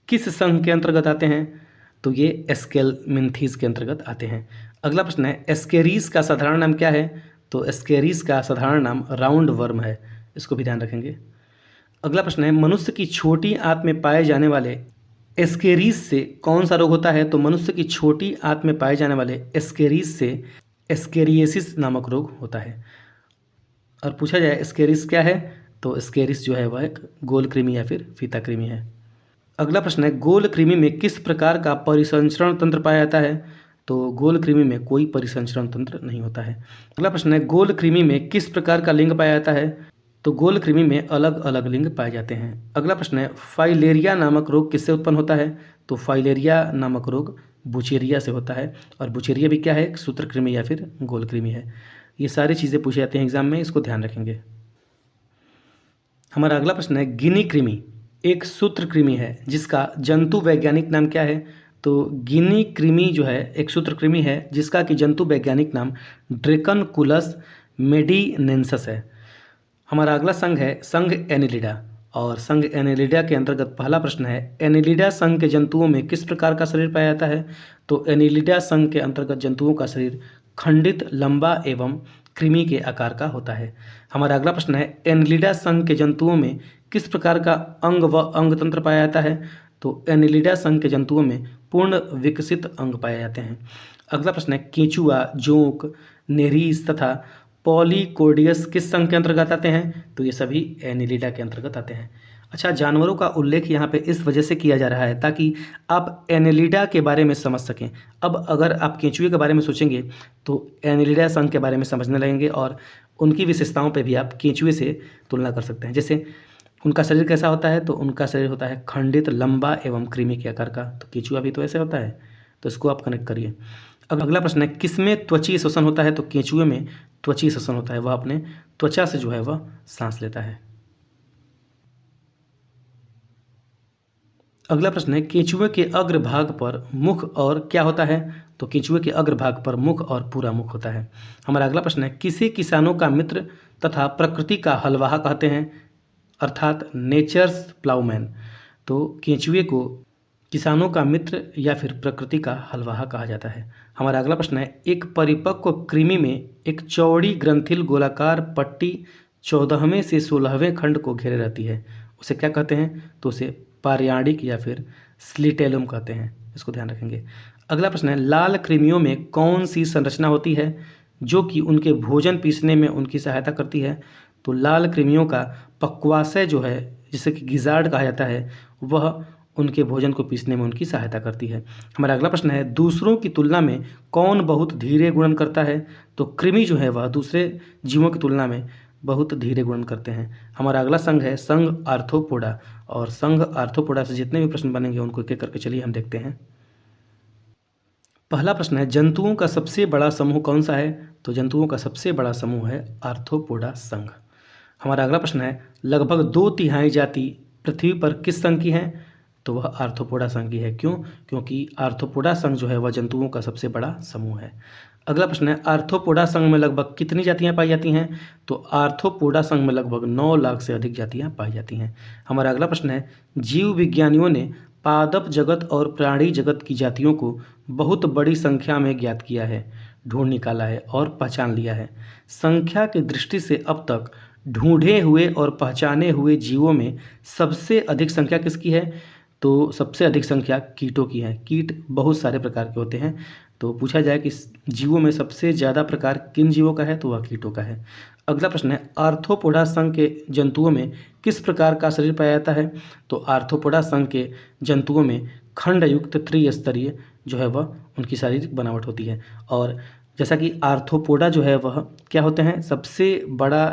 किस संघ के अंतर्गत आते हैं? तो ये एस्केलमिन्थीज के अंतर्गत आते हैं। अगला प्रश्न है, एस्केरीज का साधारण नाम क्या है? तो एस्केरीज का साधारण नाम राउंड वर्म है, इसको भी ध्यान रखेंगे। अगला प्रश्न है, मनुष्य की छोटी आंत में पाए जाने वाले एस्केरीज से कौन सा रोग होता है? तो मनुष्य की छोटी आंत में पाए जाने वाले एस्केरीज से एस्केरिएसिस नामक रोग होता है। और पूछा जाए एस्केरिस क्या है? तो एस्केरिस जो है वह एक गोल कृमि या फिर फीता कृमि है। अगला प्रश्न है, गोल कृमि में किस प्रकार का परिसंचरण तंत्र पाया जाता है? तो गोल कृमि में कोई परिसंचरण तंत्र नहीं होता है। अगला प्रश्न है, गोल कृमि में किस प्रकार का लिंग पाया जाता है? तो गोल कृमि में अलग अलग लिंग पाए जाते हैं। अगला प्रश्न है, फाइलेरिया नामक रोग किससे उत्पन्न होता है? तो फाइलेरिया नामक रोग बुचेरिया से होता है और बुचेरिया भी क्या है? एक सूत्रकृमि या फिर गोल कृमि है। ये सारी चीज़ें पूछी जाती हैं एग्जाम में, इसको ध्यान रखेंगे। हमारा अगला प्रश्न है, गिनी कृमि एक सूत्रकृमि है जिसका जंतु वैज्ञानिक नाम क्या है? तो गिनी कृमि जो है एक सूत्रकृमि है जिसका कि जंतु वैज्ञानिक नाम ड्रेकनकुलस मेडिनेंसस है। हमारा अगला संघ है संघ एनिलिडा और संघ एनिलिडा के अंतर्गत पहला प्रश्न है, एनिलिडा संघ के जंतुओं में किस प्रकार का शरीर पाया जाता है? तो एनिलिडा संघ के अंतर्गत जंतुओं का शरीर खंडित, लंबा एवं कृमि के आकार का होता है। हमारा अगला प्रश्न है, एनिलिडा संघ के जंतुओं में किस प्रकार का अंग व अंग तंत्र पाया जाता है? तो एनिलिडा संघ के जंतुओं में पूर्ण विकसित अंग पाए जाते हैं। अगला प्रश्न है, केंचुआ, जोंक, नेरीस तथा पॉलीकोडियस किस संघ के अंतर्गत आते हैं? तो ये सभी एनिलिडा के अंतर्गत आते हैं। अच्छा, जानवरों का उल्लेख यहाँ पे इस वजह से किया जा रहा है ताकि आप एनिलिडा के बारे में समझ सकें। अब अगर आप केंचुए के बारे में सोचेंगे तो एनिलिडा संघ के बारे में समझने लगेंगे और उनकी विशेषताओं पे भी आप केंचुए से तुलना कर सकते हैं। जैसे उनका शरीर कैसा होता है? तो उनका शरीर होता है खंडित, लंबा एवं कृमि के आकार का। तो केंचुआ भी तो ऐसे होता है, तो इसको आप कनेक्ट करिए। अब अगला प्रश्न है, किसमें त्वचीय श्वसन होता है? तो केंचुए में त्वचीय श्वसन होता है, वह अपने त्वचा से जो है वह सांस लेता है। अगला प्रश्न है, केंचुए के अग्रभाग पर मुख और क्या होता है? तो केंचुए के अग्रभाग पर मुख और पूरा मुख होता है। हमारा अगला प्रश्न है, किसे किसानों का मित्र तथा प्रकृति का हलवाहा कहते हैं, अर्थात नेचर्स प्लाउमैन? तो केंचुए को किसानों का मित्र या फिर प्रकृति का हलवाहा कहा जाता है। हमारा अगला प्रश्न है, एक परिपक्व कृमि में एक चौड़ी ग्रंथिल गोलाकार पट्टी 14वें से 16वें खंड को घेरे रहती है, उसे क्या कहते हैं? तो उसे पारियाडिक या फिर स्लिटेलम कहते हैं, इसको ध्यान रखेंगे। अगला प्रश्न है, लाल कृमियों में कौन सी संरचना होती है जो कि उनके भोजन पीसने में उनकी सहायता करती है? तो लाल कृमियों का पक्वाशय जो है, जिसे कि गिजार्ड कहा जाता है, वह उनके भोजन को पीसने में उनकी सहायता करती है। हमारा अगला प्रश्न है, दूसरों की तुलना में कौन बहुत धीरे गुणन करता है? तो कृमि जो है वह दूसरे जीवों की तुलना में बहुत धीरे गुणन करते हैं। हमारा अगला संघ है संघ आर्थ्रोपोडा, और संघ आर्थ्रोपोडा से जितने भी प्रश्न बनेंगे उनको एक एक करके चलिए हम देखते हैं। पहला प्रश्न है, जंतुओं का सबसे बड़ा समूह कौन सा है? तो जंतुओं का सबसे बड़ा समूह है आर्थ्रोपोडा संघ। हमारा अगला प्रश्न है, लगभग 2/3 जाति पृथ्वी पर किस संघ की हैं? तो वह आर्थ्रोपोडा संघ की है। क्यों? क्योंकि आर्थ्रोपोडा संघ जो है वह जंतुओं का सबसे बड़ा समूह है। अगला प्रश्न है, आर्थ्रोपोडा संघ में लगभग कितनी जातियां पाई जाती हैं? तो आर्थ्रोपोडा संघ में लगभग 9 लाख से अधिक जातियां पाई जाती हैं। हमारा अगला प्रश्न है, जीव विज्ञानियों ने पादप जगत और प्राणी जगत की जातियों को बहुत बड़ी संख्या में ज्ञात किया है, ढूंढ निकाला है और पहचान लिया है। संख्या की दृष्टि से अब तक ढूंढे हुए और पहचाने हुए जीवों में सबसे अधिक संख्या किसकी है? तो सबसे अधिक संख्या कीटों की है। कीट बहुत सारे प्रकार के होते हैं, तो पूछा जाए कि जीवों में सबसे ज़्यादा प्रकार किन जीवों का है, तो वह कीटों का है। अगला प्रश्न है, आर्थ्रोपोडा संघ के जंतुओं में किस प्रकार का शरीर पाया जाता है? तो आर्थ्रोपोडा संघ के जंतुओं में खंडयुक्त त्रिस्तरीय जो है वह उनकी शारीरिक बनावट होती है। और जैसा कि आर्थ्रोपोडा जो है वह क्या होते हैं, सबसे बड़ा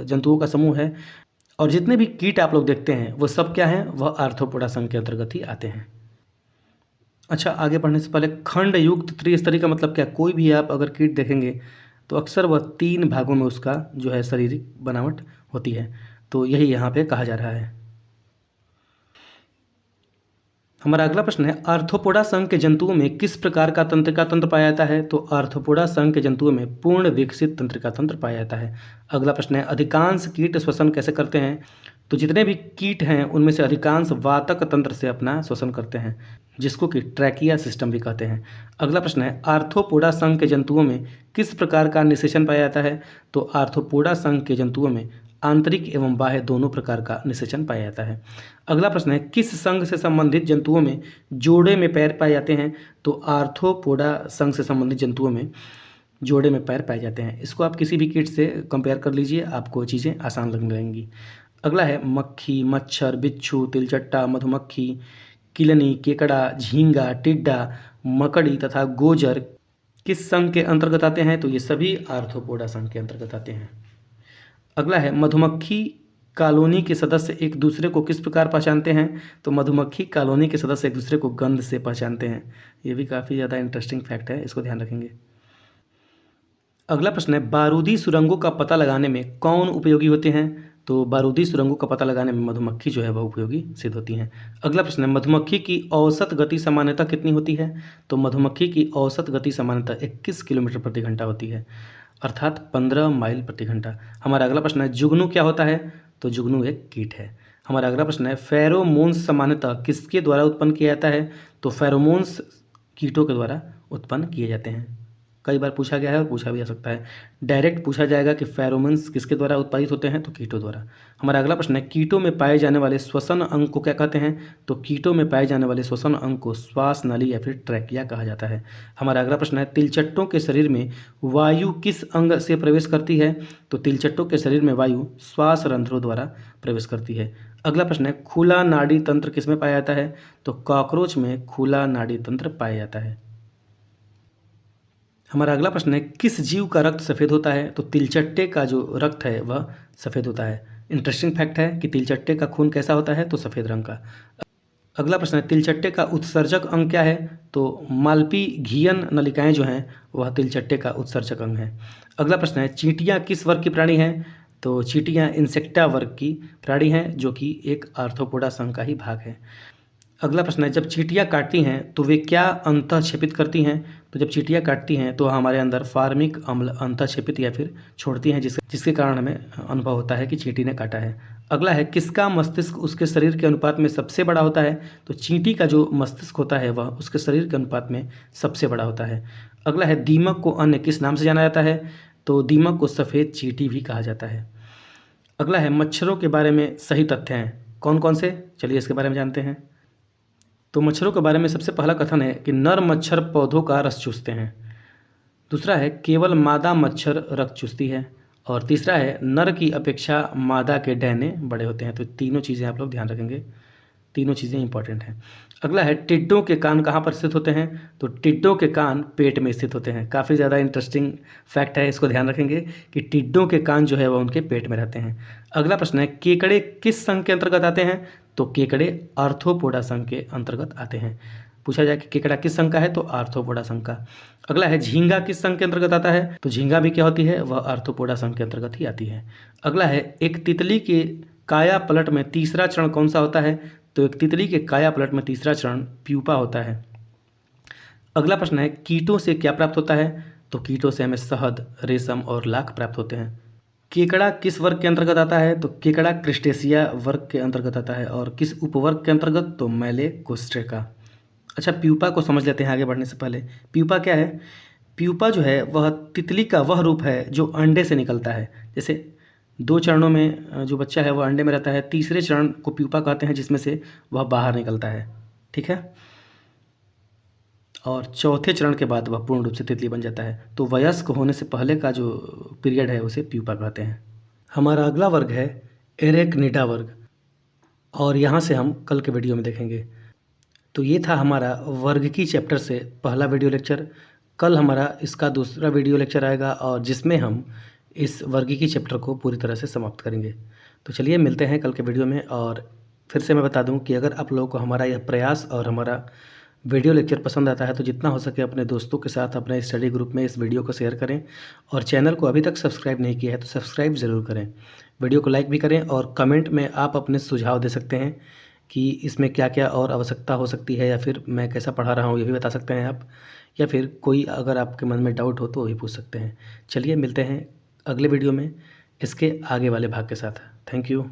जंतुओं का समूह है, और जितने भी कीट आप लोग देखते हैं वो सब क्या हैं, वह आर्थ्रोपोडा संघ के अंतर्गत ही आते हैं। अच्छा, आगे बढ़ने से पहले, खंड युक्त त्रिस्तरीय का मतलब क्या? कोई भी आप अगर कीट देखेंगे तो अक्सर वह 3 भागों में उसका जो है शारीरिक बनावट होती है, तो यही यहाँ पे कहा जा रहा है। हमारा अगला प्रश्न है, आर्थ्रोपोडा संघ के जंतुओं में किस प्रकार का तंत्रिका तंत्र पाया जाता है? तो आर्थ्रोपोडा संघ के जंतुओं में पूर्ण विकसित तंत्रिका तंत्र पाया जाता है। अगला प्रश्न है, अधिकांश कीट श्वसन कैसे करते हैं? तो जितने भी कीट हैं उनमें से अधिकांश वातक तंत्र से अपना श्वसन करते हैं, जिसको कि ट्रैकिया सिस्टम भी कहते हैं। अगला प्रश्न है, आर्थ्रोपोडा संघ के जंतुओं में किस प्रकार का निषेचन पाया जाता है? तो आर्थ्रोपोडा संघ के जंतुओं में आंतरिक एवं बाह्य दोनों प्रकार का निषेचन पाया जाता है। अगला प्रश्न है, किस संघ से संबंधित जंतुओं में जोड़े में पैर पाए जाते हैं? तो आर्थ्रोपोडा संघ से संबंधित जंतुओं में जोड़े में पैर पाए जाते हैं। इसको आप किसी भी कीट से कंपेयर कर लीजिए, आपको चीज़ें आसान लगने लगेंगी। अगला है, मक्खी, मच्छर, बिच्छू, तिलचट्टा, मधुमक्खी, किलनी, केकड़ा, झींगा, टिड्डा, मकड़ी तथा गोजर किस संघ के अंतर्गत आते हैं? तो ये सभी आर्थ्रोपोडा संघ के अंतर्गत आते हैं। अगला है, मधुमक्खी कॉलोनी के सदस्य एक दूसरे को किस प्रकार पहचानते हैं? तो मधुमक्खी कॉलोनी के सदस्य एक दूसरे को गंध से पहचानते हैं। ये भी काफ़ी ज़्यादा इंटरेस्टिंग फैक्ट है, इसको ध्यान रखेंगे। अगला प्रश्न है, बारूदी सुरंगों का पता लगाने में कौन उपयोगी होते हैं? तो बारूदी सुरंगों का पता लगाने में मधुमक्खी जो है वह उपयोगी सिद्ध होती हैं। अगला प्रश्न है, मधुमक्खी की औसत गति सामान्यतः कितनी होती है? तो मधुमक्खी की औसत गति सामान्यतः 21 किलोमीटर प्रति घंटा होती है, अर्थात 15 माइल प्रति घंटा। हमारा अगला प्रश्न है, जुगनू क्या होता है? तो जुगनू एक कीट है। हमारा अगला प्रश्न है, फेरोमोन्स सामान्यतः किसके द्वारा उत्पन्न किया जाता है? तो फेरोमोन्स कीटों के द्वारा उत्पन्न किए जाते हैं। कई बार पूछा गया है और पूछा भी जा सकता है। डायरेक्ट पूछा जाएगा कि फेरोमोन्स किसके द्वारा उत्पादित होते हैं? तो कीटों द्वारा। हमारा अगला प्रश्न है, कीटों में पाए जाने वाले श्वसन अंग को क्या कहते हैं? तो कीटों में पाए जाने वाले श्वसन अंग को श्वास नली या फिर ट्रैकिया कहा जाता है। हमारा अगला प्रश्न है, तिलचट्टों के शरीर में वायु किस अंग से प्रवेश करती है? तो तिलचट्टों के शरीर में वायु श्वास रंध्रों द्वारा प्रवेश करती है। अगला प्रश्न है, खुला नाड़ी तंत्र किसमें पाया जाता है? तो कॉकरोच में खुला नाड़ी तंत्र पाया जाता है। हमारा अगला प्रश्न है, किस जीव का रक्त सफ़ेद होता है? तो तिलचट्टे का जो रक्त है वह सफ़ेद होता है। इंटरेस्टिंग फैक्ट है कि तिलचट्टे का खून कैसा होता है? तो सफ़ेद रंग का। अगला प्रश्न है, तिलचट्टे का उत्सर्जक अंग क्या है? तो मालपीघियन नलिकाएं जो हैं वह तिलचट्टे का उत्सर्जक अंग है। अगला प्रश्न है, चींटियां किस वर्ग की प्राणी हैं? तो चींटियां इंसेक्टा वर्ग की प्राणी हैं, जो कि एक आर्थ्रोपोडा संघ का ही भाग है। अगला प्रश्न है, जब चींटियां काटती हैं तो वे क्या अंतःक्षेपित करती हैं? तो जब चींटियां काटती हैं तो हमारे अंदर फार्मिक अम्ल अंतःक्षेपित या फिर छोड़ती हैं, जिसके कारण हमें अनुभव होता है कि चींटी ने काटा है। अगला है, किसका मस्तिष्क उसके शरीर के अनुपात में सबसे बड़ा होता है? तो चींटी का जो मस्तिष्क होता है वह उसके शरीर के अनुपात में सबसे बड़ा होता है। अगला है, दीमक को अन्य किस नाम से जाना जाता है? तो दीमक को सफ़ेद चींटी भी कहा जाता है। अगला है, मच्छरों के बारे में सही तथ्य हैं कौन कौन से? चलिए इसके बारे में जानते हैं। तो मच्छरों के बारे में सबसे पहला कथन है कि नर मच्छर पौधों का रस चूसते हैं। दूसरा है, केवल मादा मच्छर रक्त चूसती है। और तीसरा है, नर की अपेक्षा मादा के डैने बड़े होते हैं। तो तीनों चीज़ें आप लोग ध्यान रखेंगे। तीनों चीज़ें इंपॉर्टेंट हैं। अगला है टिड्डों के कान कहाँ पर स्थित होते हैं? तो टिड्डों के कान पेट में स्थित होते हैं। काफ़ी ज़्यादा इंटरेस्टिंग फैक्ट है, इसको ध्यान रखेंगे कि टिड्डों के कान जो है वह उनके पेट में रहते हैं। अगला प्रश्न है केकड़े किस संघ के अंतर्गत आते हैं? तो केकड़े आर्थ्रोपोडा संघ के अंतर्गत आते हैं। पूछा जाए कि केकड़ा किस संघ का है? तो आर्थ्रोपोडा संघ का। अगला है झींगा किस संघ के अंतर्गत आता है? तो झींगा भी क्या होती है? वह आर्थ्रोपोडा संघ के अंतर्गत ही आती है। अगला है एक तितली के काया पलट में तीसरा चरण कौन सा होता है? तो एक तितली के काया पलट में तीसरा चरण प्यूपा होता है। अगला प्रश्न है कीटों से क्या प्राप्त होता है? तो कीटों से हमें शहद, रेशम और लाख प्राप्त होते हैं। केकड़ा किस वर्ग के अंतर्गत आता है? तो केकड़ा क्रिस्टेशिया वर्ग के अंतर्गत आता है। और किस उपवर्ग के अंतर्गत? तो मैलेकोस्ट्रेका। अच्छा, प्यूपा को समझ लेते हैं आगे बढ़ने से पहले। प्यूपा क्या है? प्यूपा जो है वह तितली का वह रूप है जो अंडे से निकलता है। जैसे 2 चरणों में जो बच्चा है वह अंडे में रहता है, तीसरे चरण को प्यूपा कहते हैं जिसमें से वह बाहर निकलता है। ठीक है? और चौथे चरण के बाद वह पूर्ण रूप से तितली बन जाता है। तो वयस्क होने से पहले का जो पीरियड है उसे प्यूपा कहते हैं। हमारा अगला वर्ग है एरेक्निडा वर्ग, और यहाँ से हम कल के वीडियो में देखेंगे। तो ये था हमारा वर्ग की चैप्टर से पहला वीडियो लेक्चर। कल हमारा इसका दूसरा वीडियो लेक्चर आएगा और जिसमें हम इस वर्गीकी चैप्टर को पूरी तरह से समाप्त करेंगे। तो चलिए मिलते हैं कल के वीडियो में। और फिर से मैं बता दूं कि अगर आप लोगों को हमारा यह प्रयास और हमारा वीडियो लेक्चर पसंद आता है तो जितना हो सके अपने दोस्तों के साथ अपने स्टडी ग्रुप में इस वीडियो को शेयर करें। और चैनल को अभी तक सब्सक्राइब नहीं किया है तो सब्सक्राइब ज़रूर करें। वीडियो को लाइक भी करें और कमेंट में आप अपने सुझाव दे सकते हैं कि इसमें क्या क्या और आवश्यकता हो सकती है, या फिर मैं कैसा पढ़ा रहा हूँ ये भी बता सकते हैं आप, या फिर कोई अगर आपके मन में डाउट हो तो वो भी पूछ सकते हैं। चलिए मिलते हैं अगले वीडियो में इसके आगे वाले भाग के साथ। Thank you.